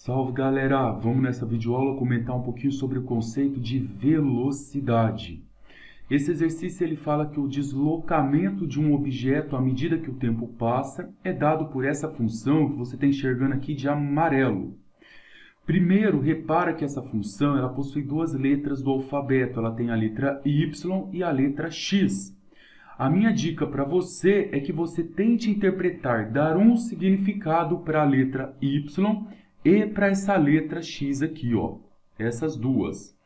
Salve galera! Vamos nessa videoaula comentar um pouquinho sobre o conceito de velocidade. Esse exercício ele fala que o deslocamento de um objeto à medida que o tempo passa é dado por essa função que você está enxergando aqui de amarelo. Primeiro, repara que essa função ela possui duas letras do alfabeto. Ela tem a letra Y e a letra X. A minha dica para você é que você tente interpretar, dar um significado para a letra Y e para essa letra X aqui, ó, essas duas.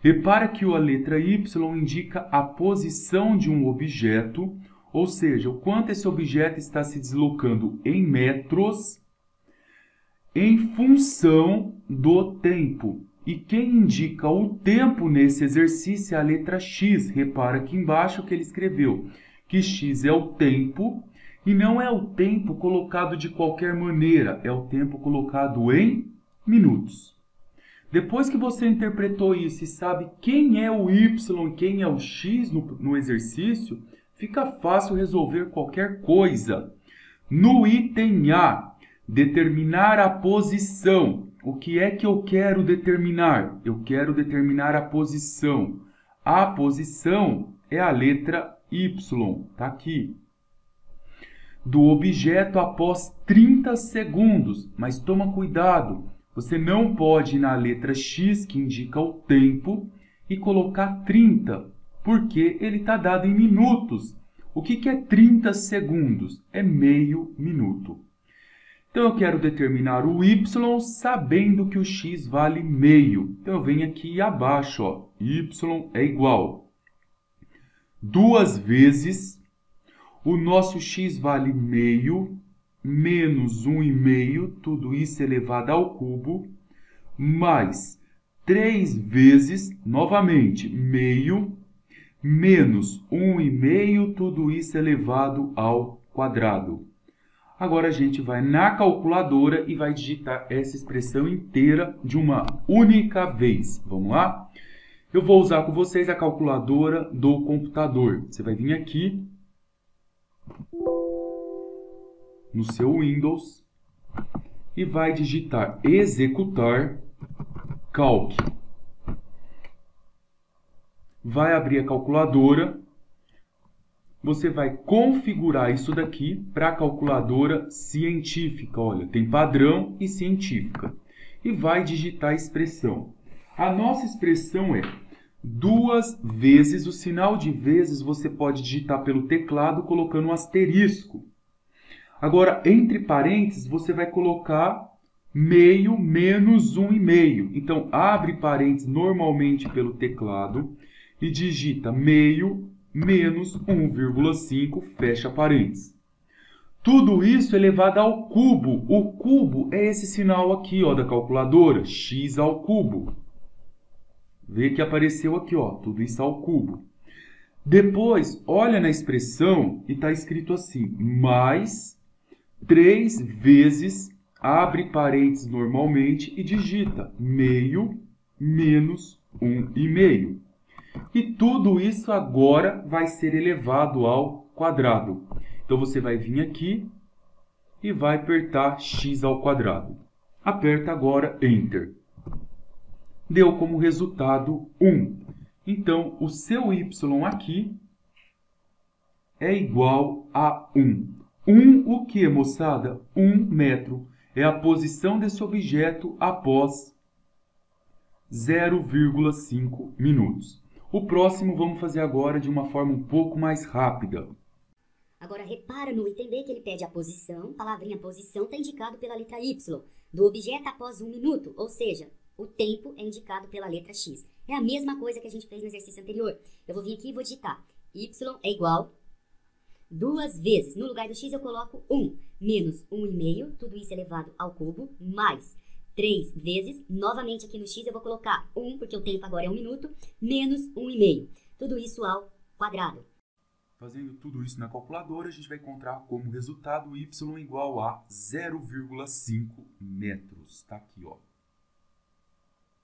Repara que a letra Y indica a posição de um objeto, ou seja, o quanto esse objeto está se deslocando em metros em função do tempo. E quem indica o tempo nesse exercício é a letra X. Repara aqui embaixo que ele escreveu que X é o tempo. E não é o tempo colocado de qualquer maneira, é o tempo colocado em minutos. Depois que você interpretou isso e sabe quem é o Y e quem é o X no exercício, fica fácil resolver qualquer coisa. No item A, determinar a posição. O que é que eu quero determinar? Eu quero determinar a posição. A posição é a letra Y, está aqui. Do objeto após 30 segundos. Mas toma cuidado, você não pode ir na letra X, que indica o tempo, e colocar 30, porque ele está dado em minutos. O que é 30 segundos? É meio minuto. Então, eu quero determinar o Y sabendo que o X vale meio. Então, eu venho aqui abaixo, ó, Y é igual 2 vezes o nosso x vale meio, menos 1,5, tudo isso elevado ao cubo, mais 3 vezes, novamente, meio, menos 1,5, tudo isso elevado ao quadrado. Agora a gente vai na calculadora e vai digitar essa expressão inteira de uma única vez. Vamos lá? Eu vou usar com vocês a calculadora do computador. Você vai vir aqui no seu Windows e vai digitar executar calc. Vai abrir a calculadora. Você vai configurar isso daqui para a calculadora científica. Olha, tem padrão e científica. E vai digitar a expressão. A nossa expressão é 2 vezes, o sinal de vezes você pode digitar pelo teclado colocando um asterisco. Agora, entre parênteses, você vai colocar meio menos 1,5. Então, abre parênteses normalmente pelo teclado e digita meio menos 1,5, fecha parênteses. Tudo isso elevado ao cubo. O cubo é esse sinal aqui, ó, da calculadora, x ao cubo. Vê que apareceu aqui, ó, tudo isso ao cubo. Depois, olha na expressão e está escrito assim, mais 3 vezes, abre parênteses normalmente e digita meio menos 1,5. E tudo isso agora vai ser elevado ao quadrado. Então, você vai vir aqui e vai apertar x ao quadrado. Aperta agora Enter. Deu como resultado 1. Então, o seu y aqui é igual a 1. 1 o que, moçada? 1 metro. É a posição desse objeto após 0,5 minutos. O próximo vamos fazer agora de uma forma um pouco mais rápida. Agora, repara no item B que ele pede a posição. A palavrinha posição está indicado pela letra Y. Do objeto após 1 minuto, ou seja, o tempo é indicado pela letra X. É a mesma coisa que a gente fez no exercício anterior. Eu vou vir aqui e vou digitar Y é igual 2 vezes. No lugar do X eu coloco 1 menos 1,5, tudo isso elevado ao cubo, mais 3 vezes. Novamente aqui no X eu vou colocar 1, porque o tempo agora é 1 minuto, menos 1,5. Tudo isso ao quadrado. Fazendo tudo isso na calculadora, a gente vai encontrar como resultado y igual a 0,5 metros. Está aqui, ó.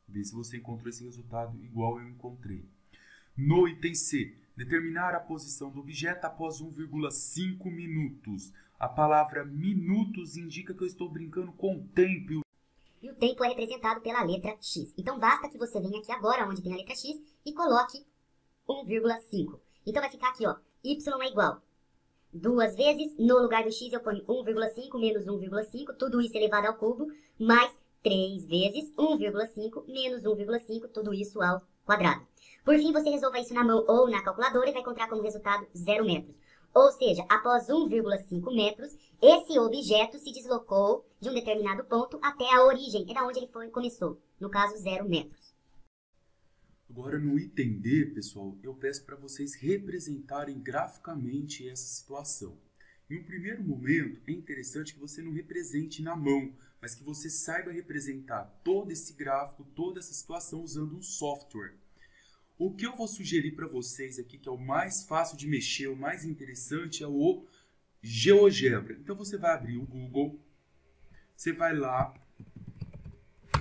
Vê se você encontrou esse resultado igual eu encontrei. No item C, determinar a posição do objeto após 1,5 minutos. A palavra minutos indica que eu estou brincando com o tempo. e o tempo é representado pela letra x. Então basta que você venha aqui agora, onde tem a letra x, e coloque 1,5. Então vai ficar aqui, ó, y é igual 2 vezes, no lugar do x eu ponho 1,5 menos 1,5, tudo isso elevado ao cubo, mais 3 vezes 1,5 menos 1,5, tudo isso ao quadrado. Por fim, você resolva isso na mão ou na calculadora e vai encontrar como resultado 0 metros. Ou seja, após 1,5 metros, esse objeto se deslocou de um determinado ponto até a origem, é da onde ele começou, no caso 0 metros. Agora, no item D, pessoal, eu peço para vocês representarem graficamente essa situação. Em um primeiro momento, é interessante que você não represente na mão, mas que você saiba representar todo esse gráfico, toda essa situação usando um software. O que eu vou sugerir para vocês aqui, que é o mais fácil de mexer, o mais interessante, é o GeoGebra. Então, você vai abrir o Google, você vai lá,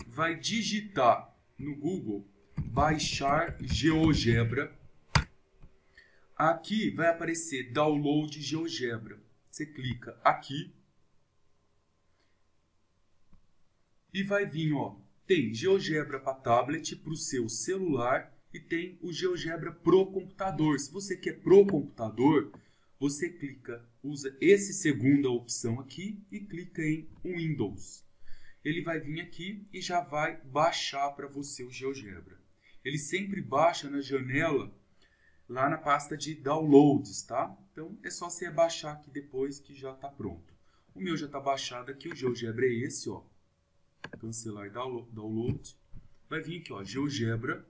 vai digitar no Google, baixar GeoGebra. Aqui vai aparecer Download GeoGebra. Você clica aqui e vai vir, ó, tem GeoGebra para tablet, para o seu celular e tem o GeoGebra pro computador. Se você quer pro computador, você clica, usa essa segunda opção aqui e clica em Windows. Ele vai vir aqui e já vai baixar para você o GeoGebra. Ele sempre baixa na janela, lá na pasta de downloads, tá? Então, é só você baixar aqui depois que já está pronto. O meu já está baixado aqui, o GeoGebra é esse, ó. Cancelar download. Vai vir aqui, ó, GeoGebra.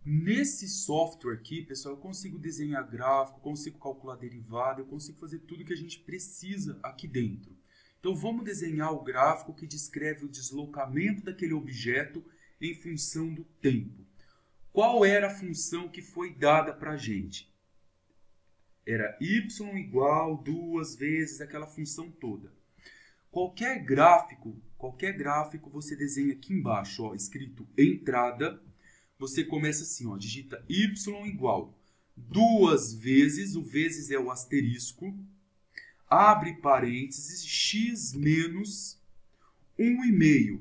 Nesse software aqui, pessoal, eu consigo desenhar gráfico, consigo calcular derivada, eu consigo fazer tudo que a gente precisa aqui dentro. Então, vamos desenhar o gráfico que descreve o deslocamento daquele objeto em função do tempo. Qual era a função que foi dada para a gente? Era y igual 2 vezes aquela função toda. Qualquer gráfico você desenha aqui embaixo, ó, escrito entrada. Você começa assim, ó, digita y igual 2 vezes, o vezes é o asterisco, abre parênteses, x menos 1,5.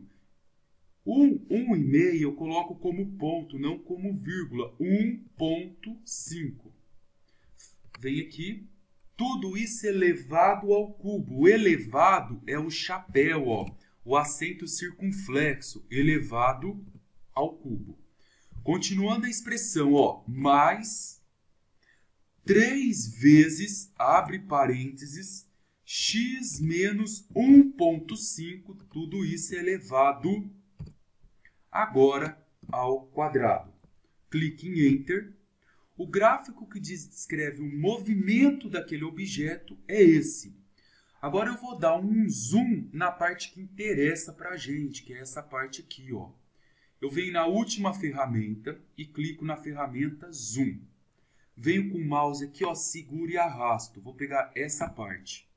1,5 eu coloco como ponto, não como vírgula, 1,5. Vem aqui, tudo isso elevado ao cubo. O elevado é o chapéu, ó, o acento circunflexo, elevado ao cubo. Continuando a expressão, ó, mais 3 vezes, abre parênteses, x menos 1,5, tudo isso é elevado agora ao quadrado. Clique em Enter. O gráfico que descreve o movimento daquele objeto é esse. Agora eu vou dar um zoom na parte que interessa para a gente, que é essa parte aqui, ó. Eu venho na última ferramenta e clico na ferramenta Zoom. Venho com o mouse aqui, ó, seguro e arrasto. Vou pegar essa parte.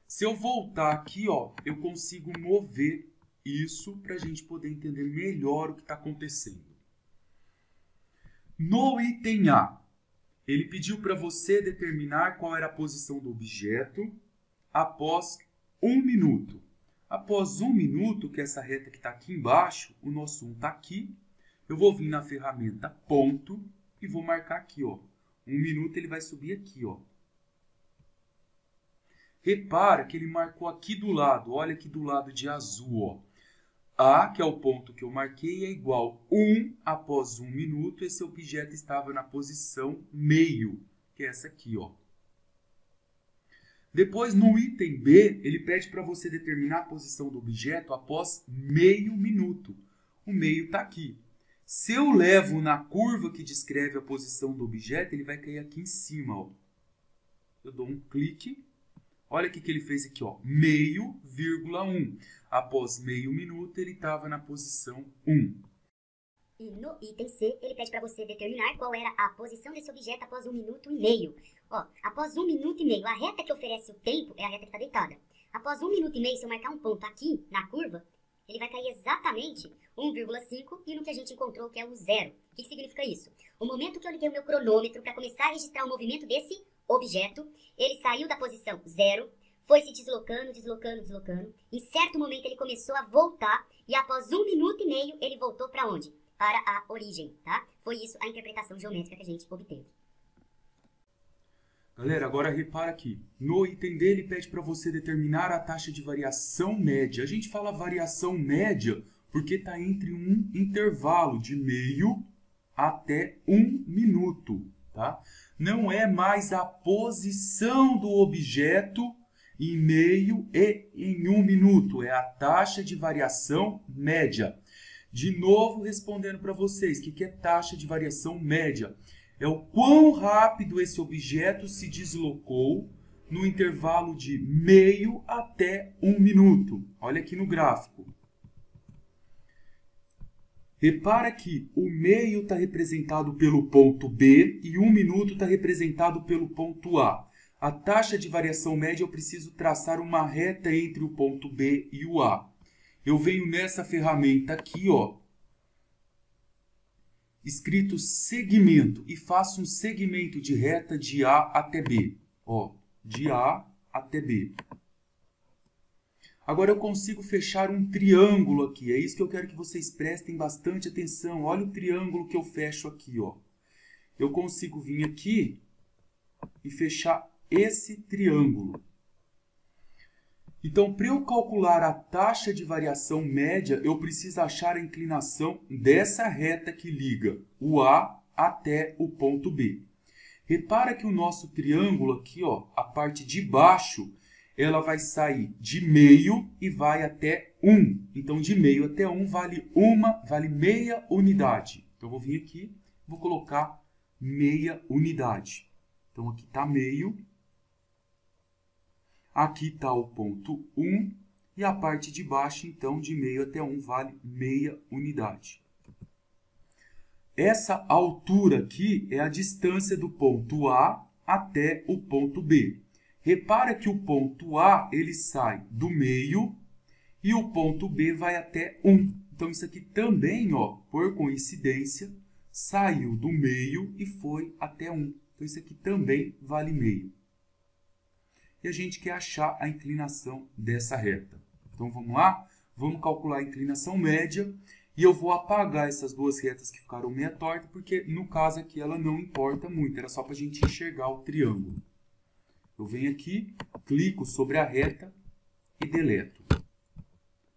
Se eu voltar aqui, ó, eu consigo mover isso para a gente poder entender melhor o que está acontecendo. No item A, ele pediu para você determinar qual era a posição do objeto após 1 minuto. Após 1 minuto, que é essa reta que está aqui embaixo, o nosso 1 está aqui. Eu vou vir na ferramenta ponto e vou marcar aqui, ó. 1 minuto ele vai subir aqui, ó. Repara que ele marcou aqui do lado, olha aqui do lado de azul, ó. A, que é o ponto que eu marquei, é igual 1 após 1 minuto. Esse objeto estava na posição meio, que é essa aqui, ó. Depois, no item B, ele pede para você determinar a posição do objeto após meio minuto. O meio está aqui. Se eu levo na curva que descreve a posição do objeto, ele vai cair aqui em cima, ó. Eu dou um clique. Olha o que ele fez aqui, ó, meio, vírgula 1. Após meio minuto, ele estava na posição 1. E no item C, ele pede para você determinar qual era a posição desse objeto após 1 minuto e meio. Ó, após 1 minuto e meio, a reta que oferece o tempo é a reta que está deitada. Após 1 minuto e meio, se eu marcar um ponto aqui na curva, ele vai cair exatamente 1,5 e no que a gente encontrou, que é o 0. O que significa isso? O momento que eu liguei o meu cronômetro para começar a registrar o movimento desse objeto, ele saiu da posição 0, foi se deslocando, deslocando, deslocando. Em certo momento ele começou a voltar e após 1 minuto e meio ele voltou para onde? Para a origem, tá? Foi isso a interpretação geométrica que a gente obteve. Galera, agora repara aqui. No item D ele pede para você determinar a taxa de variação média. A gente fala variação média porque está entre um intervalo de meio até 1 minuto, tá? Não é mais a posição do objeto em meio e em 1 minuto. É a taxa de variação média. De novo, respondendo para vocês, o que é taxa de variação média? É o quão rápido esse objeto se deslocou no intervalo de meio até 1 minuto. Olha aqui no gráfico. Repara que o meio está representado pelo ponto B e 1 minuto está representado pelo ponto A. A taxa de variação média eu preciso traçar uma reta entre o ponto B e o A. Eu venho nessa ferramenta aqui, ó, escrito segmento, e faço um segmento de reta de A até B. Ó, de A até B. Agora eu consigo fechar um triângulo aqui. É isso que eu quero que vocês prestem bastante atenção. Olha o triângulo que eu fecho aqui, ó. Eu consigo vir aqui e fechar esse triângulo. Então, para eu calcular a taxa de variação média, eu preciso achar a inclinação dessa reta que liga o A até o ponto B. Repara que o nosso triângulo aqui, ó, a parte de baixo, ela vai sair de meio e vai até 1. Então, de meio até 1 vale meia unidade. Então, eu vou vir aqui, vou colocar meia unidade. Então, aqui está meio. Aqui está o ponto 1 e a parte de baixo, então, de meio até 1 vale meia unidade. Essa altura aqui é a distância do ponto A até o ponto B. Repara que o ponto A ele sai do meio e o ponto B vai até 1. Então, isso aqui também, ó, por coincidência, saiu do meio e foi até 1. Então, isso aqui também vale meio. E a gente quer achar a inclinação dessa reta. Então, vamos lá? Vamos calcular a inclinação média. E eu vou apagar essas duas retas que ficaram meia tortas, porque no caso aqui ela não importa muito. Era só para a gente enxergar o triângulo. Eu venho aqui, clico sobre a reta e deleto.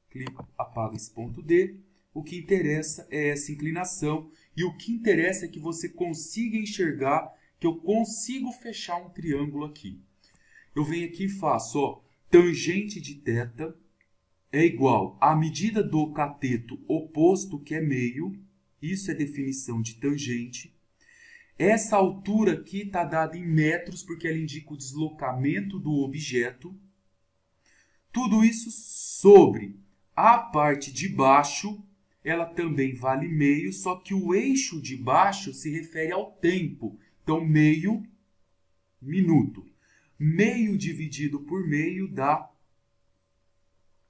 Clico, apago esse ponto D. O que interessa é essa inclinação. E o que interessa é que você consiga enxergar que eu consigo fechar um triângulo aqui. Eu venho aqui e faço, ó, tangente de θ é igual à medida do cateto oposto, que é meio. Isso é definição de tangente. Essa altura aqui está dada em metros, porque ela indica o deslocamento do objeto. Tudo isso sobre a parte de baixo, ela também vale meio, só que o eixo de baixo se refere ao tempo. Então, meio minuto. Meio dividido por meio dá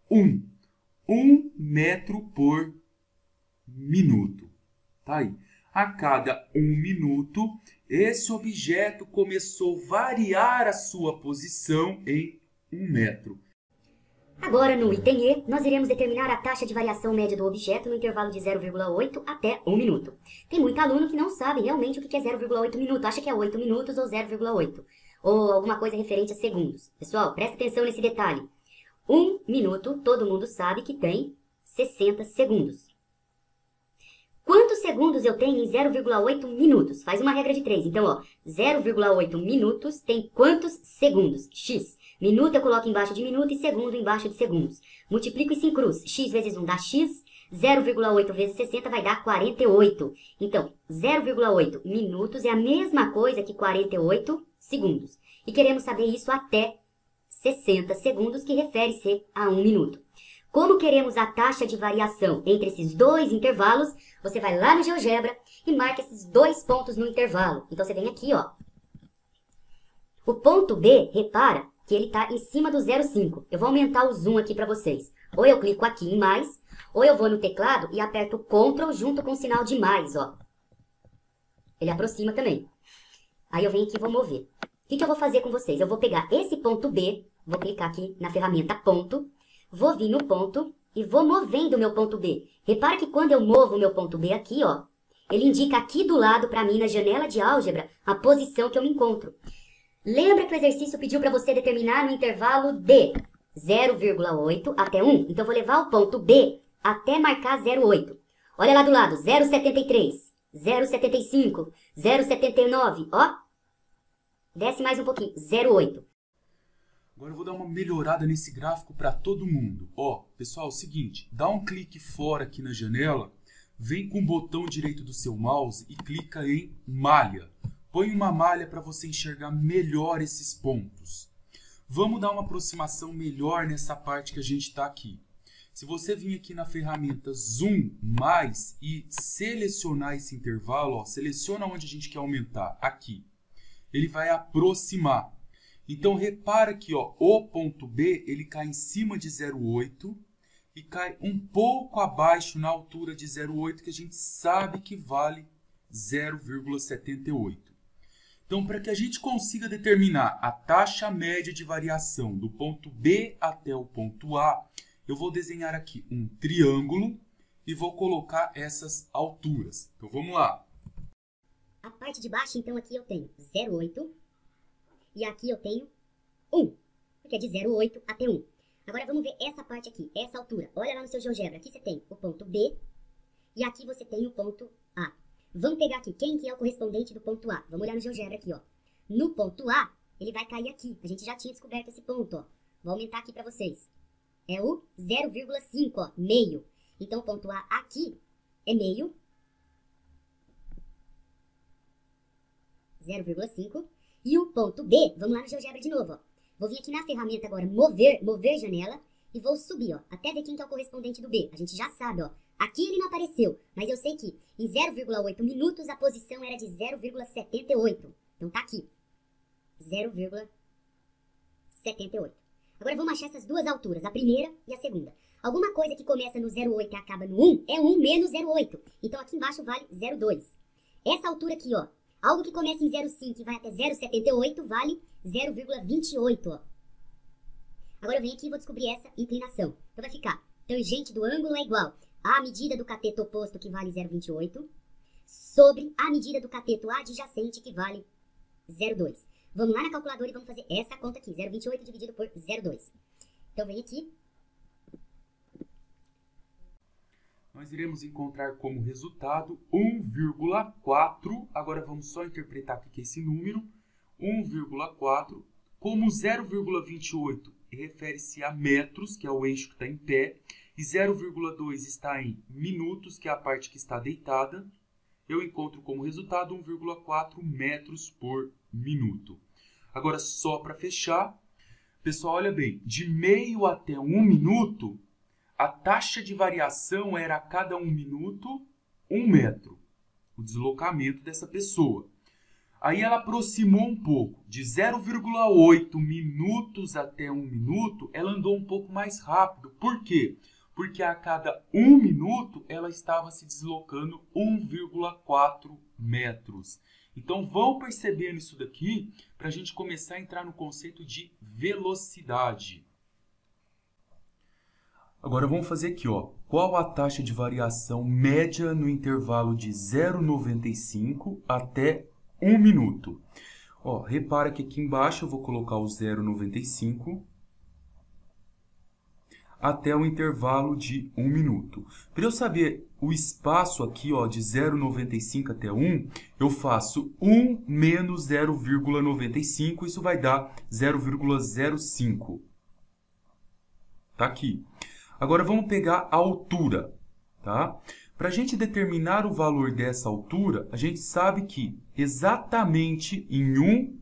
1. 1 metro por minuto. Tá aí. A cada 1 minuto, esse objeto começou a variar a sua posição em 1 metro. Agora, no item E, nós iremos determinar a taxa de variação média do objeto no intervalo de 0,8 até 1 minuto. Tem muito aluno que não sabe realmente o que é 0,8 minuto, acha que é 8 minutos ou 0,8. Ou alguma coisa referente a segundos. Pessoal, presta atenção nesse detalhe. 1 minuto, todo mundo sabe que tem 60 segundos. Quantos segundos eu tenho em 0,8 minutos? Faz uma regra de 3. Então, ó, 0,8 minutos tem quantos segundos? X. Minuto eu coloco embaixo de minuto e segundo embaixo de segundos. Multiplico isso em cruz. X vezes 1 dá X. 0,8 vezes 60 vai dar 48. Então, 0,8 minutos é a mesma coisa que 48 segundos. E queremos saber isso até 60 segundos, que refere-se a 1 minuto. Como queremos a taxa de variação entre esses dois intervalos, você vai lá no GeoGebra e marca esses dois pontos no intervalo. Então, você vem aqui, ó. O ponto B, repara que ele está em cima do 0,5. Eu vou aumentar o zoom aqui para vocês. Ou eu clico aqui em mais, ou eu vou no teclado e aperto Ctrl junto com o sinal de mais, ó. Ele aproxima também. Aí eu venho aqui e vou mover. O que eu vou fazer com vocês? Eu vou pegar esse ponto B, vou clicar aqui na ferramenta ponto, vou vir no ponto e vou movendo o meu ponto B. Repara que quando eu movo o meu ponto B aqui, ó, ele indica aqui do lado para mim na janela de álgebra a posição que eu me encontro. Lembra que o exercício pediu para você determinar no intervalo de 0,8 até 1? Então, eu vou levar o ponto B até marcar 0,8. Olha lá do lado, 0,73, 0,75, 0,79, ó. Desce mais um pouquinho, 0,8. Agora eu vou dar uma melhorada nesse gráfico para todo mundo. Ó, pessoal, é o seguinte, dá um clique fora aqui na janela, vem com o botão direito do seu mouse e clica em malha. Põe uma malha para você enxergar melhor esses pontos. Vamos dar uma aproximação melhor nessa parte que a gente está aqui. Se você vir aqui na ferramenta Zoom mais e selecionar esse intervalo, ó, seleciona onde a gente quer aumentar, aqui. Ele vai aproximar. Então, repara que ó, o ponto B ele cai em cima de 0,8 e cai um pouco abaixo na altura de 0,8, que a gente sabe que vale 0,78. Então, para que a gente consiga determinar a taxa média de variação do ponto B até o ponto A, eu vou desenhar aqui um triângulo e vou colocar essas alturas. Então, vamos lá. A parte de baixo, então, aqui eu tenho 0,8 e aqui eu tenho 1, porque é de 0,8 até 1. Agora, vamos ver essa parte aqui, essa altura. Olha lá no seu GeoGebra, aqui você tem o ponto B e aqui você tem o ponto A. Vamos pegar aqui, quem que é o correspondente do ponto A? Vamos olhar no GeoGebra aqui, ó. No ponto A, ele vai cair aqui. A gente já tinha descoberto esse ponto, ó. Vou aumentar aqui para vocês. É o 0,5, ó, meio. Então, o ponto A aqui é meio. 0,5. E o ponto B, vamos lá no GeoGebra de novo, ó. Vou vir aqui na ferramenta agora, mover janela, e vou subir, ó, até ver quem que é o correspondente do B. A gente já sabe, ó. Aqui ele não apareceu, mas eu sei que em 0,8 minutos a posição era de 0,78. Então tá aqui. 0,78. Agora vamos achar essas duas alturas, a primeira e a segunda. Alguma coisa que começa no 0,8 e acaba no 1 é 1 menos 0,8. Então aqui embaixo vale 0,2. Essa altura aqui, ó, algo que começa em 0,5 e vai até 0,78 vale 0,28, ó. Agora eu venho aqui e vou descobrir essa inclinação. Então vai ficar, tangente do ângulo é igual a medida do cateto oposto, que vale 0,28, sobre a medida do cateto adjacente, que vale 0,2. Vamos lá na calculadora e vamos fazer essa conta aqui, 0,28 dividido por 0,2. Então vem aqui. Nós iremos encontrar como resultado 1,4. Agora vamos só interpretar o que é esse número. 1,4. Como 0,28 refere-se a metros, que é o eixo que está em pé, e 0,2 está em minutos, que é a parte que está deitada, eu encontro como resultado 1,4 metros por minuto. Agora, só para fechar, pessoal, olha bem, de meio até 1 minuto, a taxa de variação era a cada 1 minuto, 1 metro, o deslocamento dessa pessoa. Aí ela aproximou um pouco, de 0,8 minutos até 1 minuto, ela andou um pouco mais rápido. Por quê? Porque a cada 1 minuto ela estava se deslocando 1,4 metros. Então vão percebendo isso daqui para a gente começar a entrar no conceito de velocidade. Agora vamos fazer aqui, ó. Qual a taxa de variação média no intervalo de 0,95 até 1 minuto? Ó, repara que aqui embaixo eu vou colocar o 0,95 até o intervalo de 1 minuto. Para eu saber o espaço aqui, ó, de 0,95 até 1, eu faço 1 menos 0,95, isso vai dar 0,05. Tá aqui. Agora vamos pegar a altura, tá? Para a gente determinar o valor dessa altura, a gente sabe que exatamente em 1,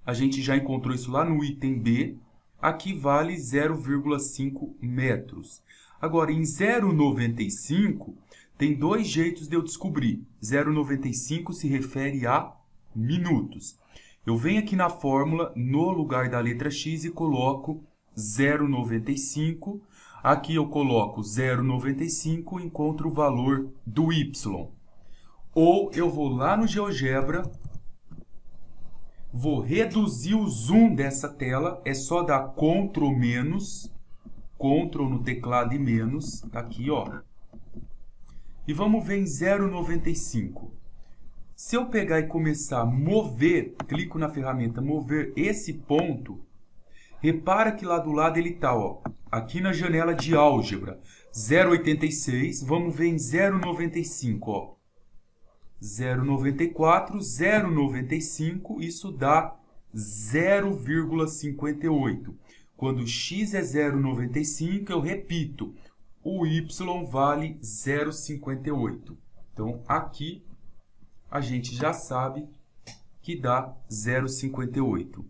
a gente já encontrou isso lá no item B, aqui vale 0,5 metros. Agora, em 0,95, tem dois jeitos de eu descobrir. 0,95 se refere a minutos. Eu venho aqui na fórmula, no lugar da letra X, e coloco 0,95. Aqui eu coloco 0,95 e encontro o valor do Y. Ou eu vou lá no GeoGebra, Vou reduzir o zoom dessa tela. É só dar Ctrl menos, Ctrl no teclado e menos. Tá aqui, ó. E vamos ver em 0,95. Se eu pegar e começar a mover, clico na ferramenta mover esse ponto, repara que lá do lado ele está, ó, aqui na janela de álgebra, 0,86, vamos ver em 0,95, ó. 0,94, 0,95, isso dá 0,58. Quando x é 0,95, eu repito, o y vale 0,58. Então, aqui a gente já sabe que dá 0,58.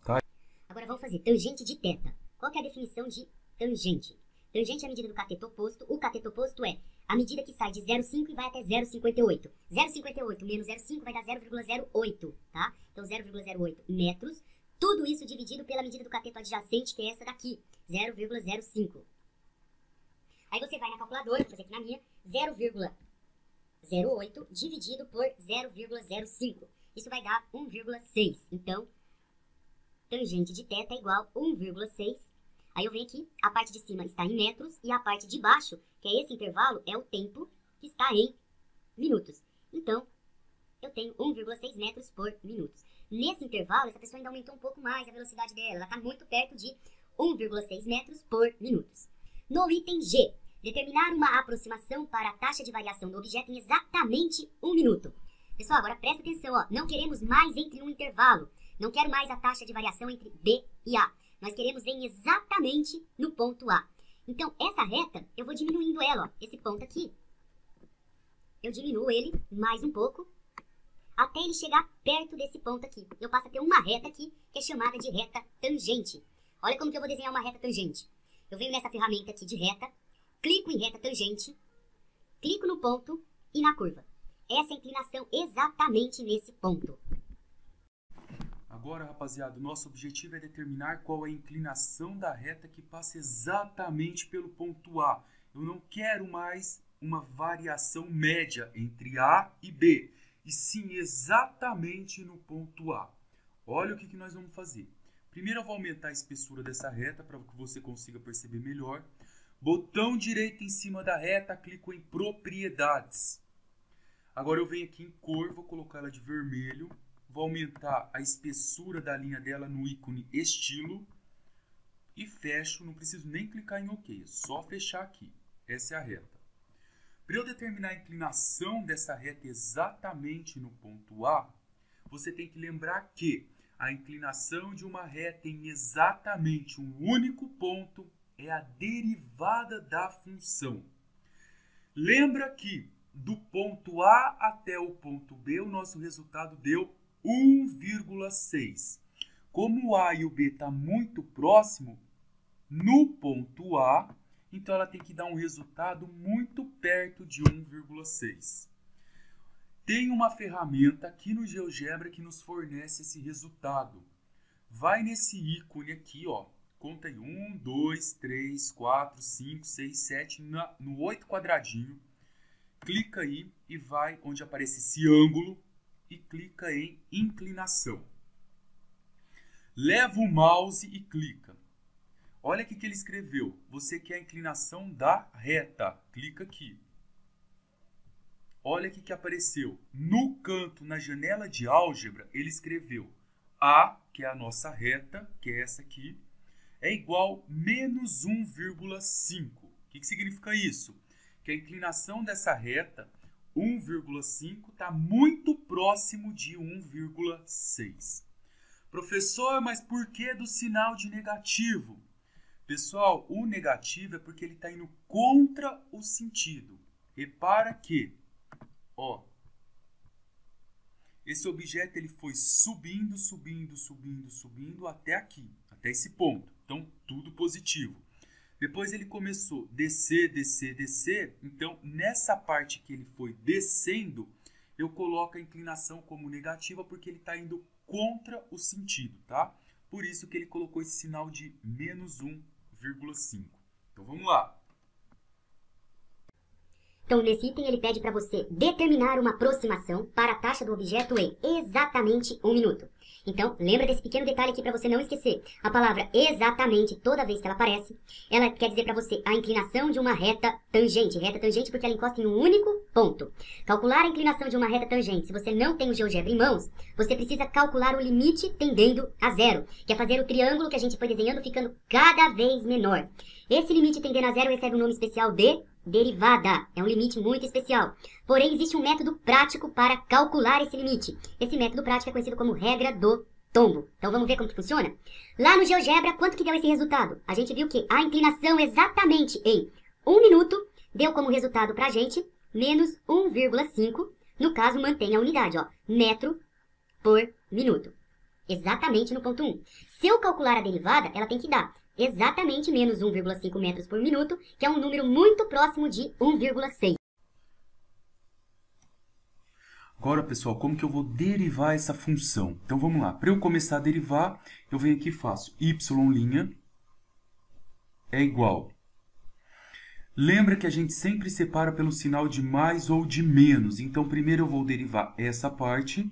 Tá? Agora vamos fazer tangente de θ. Qual que é a definição de tangente? Tangente é a medida do cateto oposto. O cateto oposto é a medida que sai de 0,5 e vai até 0,58. 0,58 menos 0,5 vai dar 0,08, tá? Então 0,08 metros. Tudo isso dividido pela medida do cateto adjacente, que é essa daqui, 0,05. Aí você vai na calculadora, vou fazer aqui na minha, 0,08 dividido por 0,05. Isso vai dar 1,6. Então, tangente de θ é igual a 1,6. Aí eu venho aqui, a parte de cima está em metros e a parte de baixo, que é esse intervalo, é o tempo que está em minutos. Então, eu tenho 1,6 metros por minuto. Nesse intervalo, essa pessoa ainda aumentou um pouco mais a velocidade dela. Ela está muito perto de 1,6 metros por minuto. No item G, determinar uma aproximação para a taxa de variação do objeto em exatamente 1 minuto. Pessoal, agora presta atenção, ó. Não queremos mais entre um intervalo. Não quero mais a taxa de variação entre B e A. Nós queremos em exatamente no ponto A. Então, essa reta, eu vou diminuindo ela, ó. Esse ponto aqui, eu diminuo ele mais um pouco, até ele chegar perto desse ponto aqui. Eu passo a ter uma reta aqui, que é chamada de reta tangente. Olha como que eu vou desenhar uma reta tangente. Eu venho nessa ferramenta aqui de reta, clico em reta tangente, clico no ponto e na curva. Essa é a inclinação exatamente nesse ponto. Agora, rapaziada, o nosso objetivo é determinar qual é a inclinação da reta que passa exatamente pelo ponto A. Eu não quero mais uma variação média entre A e B, e sim exatamente no ponto A. Olha o que nós vamos fazer. Primeiro eu vou aumentar a espessura dessa reta para que você consiga perceber melhor. Botão direito em cima da reta, clico em propriedades. Agora eu venho aqui em cor, vou colocar ela de vermelho. Vou aumentar a espessura da linha dela no ícone estilo. E fecho, não preciso nem clicar em OK, é só fechar aqui. Essa é a reta. Para eu determinar a inclinação dessa reta exatamente no ponto A, você tem que lembrar que a inclinação de uma reta em exatamente um único ponto é a derivada da função. Lembra que do ponto A até o ponto B, o nosso resultado deu 1,6. Como o A e o B estão muito próximos, no ponto A, então ela tem que dar um resultado muito perto de 1,6. Tem uma ferramenta aqui no GeoGebra que nos fornece esse resultado. Vai nesse ícone aqui, ó. Conta aí 1, 2, 3, 4, 5, 6, 7, no 8 quadradinho. Clica aí e vai onde aparece esse ângulo e clica em inclinação. Leva o mouse e clica. Olha o que ele escreveu. Você quer a inclinação da reta. Clica aqui. Olha o que apareceu. No canto, na janela de álgebra, ele escreveu A, que é a nossa reta, que é essa aqui, é igual a menos 1,5. O que significa isso? Que a inclinação dessa reta, 1,5, está muito próximo de 1,6. Professor, mas por que do sinal de negativo? Pessoal, o negativo é porque ele está indo contra o sentido. Repara que, ó, esse objeto ele foi subindo, subindo, subindo, subindo até aqui, até esse ponto. Então, tudo positivo. Depois ele começou a descer, descer, descer. Então, nessa parte que ele foi descendo, eu coloco a inclinação como negativa porque ele está indo contra o sentido, tá? Por isso que ele colocou esse sinal de menos 1,5. Então, vamos lá. Então, nesse item, ele pede para você determinar uma aproximação para a taxa do objeto em exatamente 1 minuto. Então, lembra desse pequeno detalhe aqui para você não esquecer. A palavra exatamente, toda vez que ela aparece, ela quer dizer para você a inclinação de uma reta tangente. Reta tangente porque ela encosta em um único ponto. Calcular a inclinação de uma reta tangente. Se você não tem o GeoGebra em mãos, você precisa calcular o limite tendendo a zero, que é fazer o triângulo que a gente foi desenhando ficando cada vez menor. Esse limite tendendo a zero recebe um nome especial de derivada. É um limite muito especial. Porém, existe um método prático para calcular esse limite. Esse método prático é conhecido como regra do tombo. Então vamos ver como que funciona? Lá no GeoGebra, quanto que deu esse resultado? A gente viu que a inclinação exatamente em 1 minuto deu como resultado pra gente menos 1,5. No caso, mantém a unidade, ó, metro por minuto. Exatamente no ponto 1. Se eu calcular a derivada, ela tem que dar exatamente menos 1,5 metros por minuto, que é um número muito próximo de 1,6. Agora, pessoal, como que eu vou derivar essa função? Então, vamos lá. Para eu começar a derivar, eu venho aqui e faço y' é igual. Lembra que a gente sempre separa pelo sinal de mais ou de menos. Então, primeiro eu vou derivar essa parte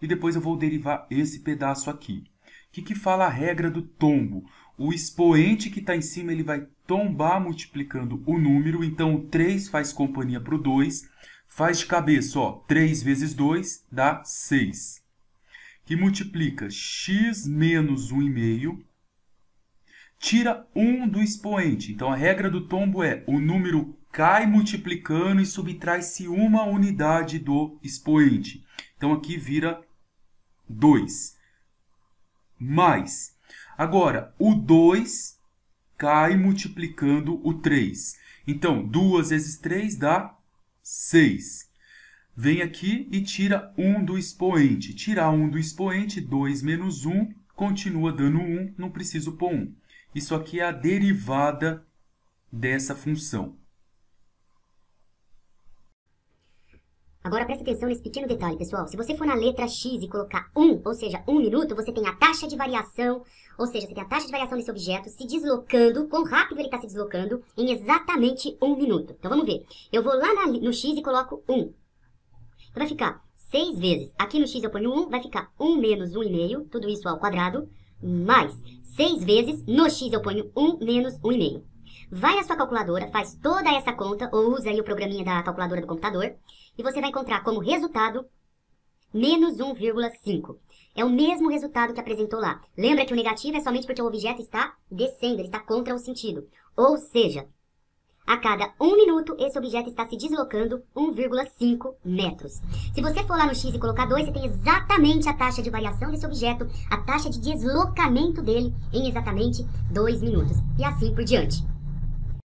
e depois eu vou derivar esse pedaço aqui. O que fala a regra do tombo? O expoente que está em cima ele vai tombar multiplicando o número. Então, o 3 faz companhia para o 2. Faz de cabeça, ó, 3 vezes 2 dá 6. Que multiplica x menos 1,5. Tira 1 do expoente. Então, a regra do tombo é o número cai multiplicando e subtrai-se uma unidade do expoente. Então, aqui vira 2. Mais. Agora, o 2 cai multiplicando o 3. Então, 2 vezes 3 dá 6. Vem aqui e tira 1 do expoente. Tirar 1 do expoente, 2 menos 1, continua dando 1, não preciso pôr 1. Isso aqui é a derivada dessa função. Agora presta atenção nesse pequeno detalhe, pessoal. Se você for na letra X e colocar 1, ou seja, 1 minuto, você tem a taxa de variação, ou seja, você tem a taxa de variação desse objeto se deslocando, quão rápido ele está se deslocando, em exatamente 1 minuto. Então vamos ver. Eu vou lá no X e coloco 1. Então vai ficar 6 vezes. Aqui no X eu ponho 1, vai ficar 1 menos 1,5, tudo isso ao quadrado, mais 6 vezes, no X eu ponho 1 menos 1,5. Vai na sua calculadora, faz toda essa conta, ou usa aí o programinha da calculadora do computador, e você vai encontrar como resultado menos 1,5. É o mesmo resultado que apresentou lá. Lembra que o negativo é somente porque o objeto está descendo, ele está contra o sentido. Ou seja, a cada 1 minuto, esse objeto está se deslocando 1,5 metros. Se você for lá no X e colocar 2, você tem exatamente a taxa de variação desse objeto, a taxa de deslocamento dele em exatamente 2 minutos. E assim por diante.